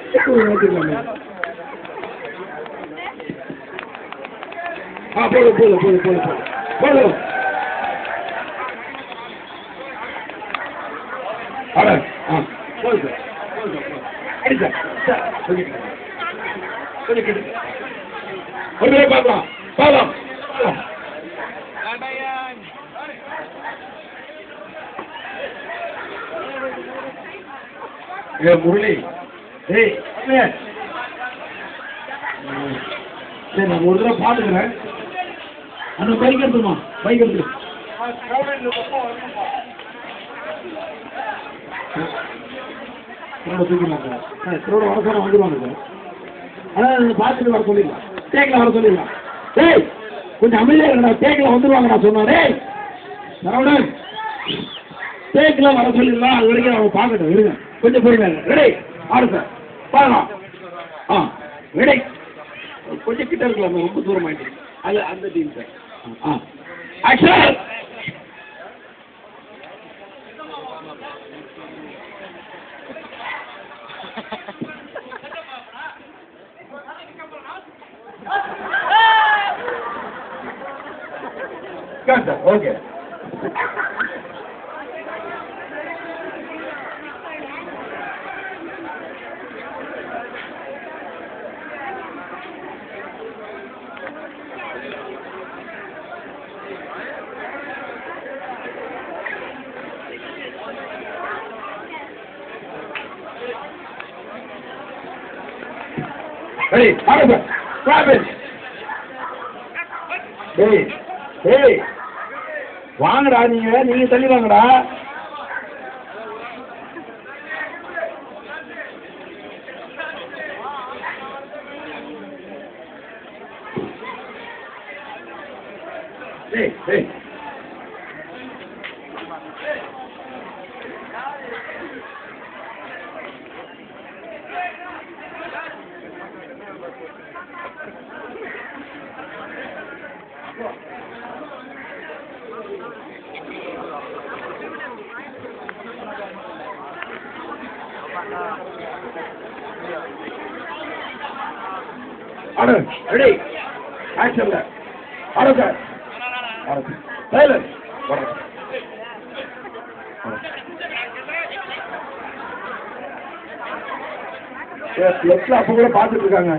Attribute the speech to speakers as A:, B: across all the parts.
A: போதும் போதும் போதும் போதும் போதும் போதும் அடிச்சா கொஞ்சம் கிட்ட ஒரு பார்க்கலாம் பார்க்கலாம் முரளி ஏய் சரி நான் ஒரு தடவை பார்த்துக்கிறேன் அந்த பைக் எடுத்துமா பைக் எடுத்து தூக்கிடலாம் சார் திருவிழா வர சொன்னால் வந்துடுவாங்க சார் அதான் பார்த்துட்டு வர சொல்லிடலாம் தேக்கில் வர சொல்லிடலாம் டேய் கொஞ்சம் அமைதியாக இருக்கா தேக்கில் வந்துடுவாங்க நான் சொன்னேன் டேய் சரவணன் தேக்கில் வர சொல்லிடலாம் அது வரைக்கும் அவங்க பார்க்கட்டும் இருங்க கொஞ்சம் பொறுமையாக ரெடி ஆடு சார் பார்க்கலாம் ரெடி கொஞ்சம் கிட்ட இருக்கலாம் ரொம்ப தூரம் ஆகிட்டு அது அந்த team sir action sir okay Hey, Arthur, grab it. Hey, hey. வாங்கடா நீங்க தள்ளி வாங்கடா hey hey Order, ready, action there. Order there. Order. Silence. Order. லெஃப்ட்ல அப்ப கூட பார்த்துட்டு இருக்காங்க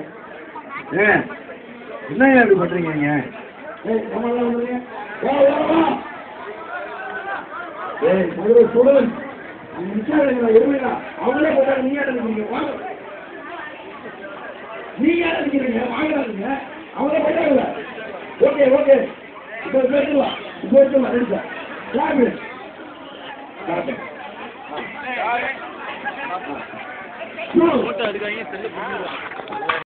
A: என்ன இப்படி பண்றீங்க நீங்க அவங்களே போட்டாங்க நீங்க நீங்க யார் அடிக்கிறீங்க வாங்குறாங்க அவங்களே போட்டாங்கல்ல ஓகே ஓகே இப்போ எடுத்துலாம் ரெடி சார் கிளாப்
B: போட்டோ அதுக்காக செல்லு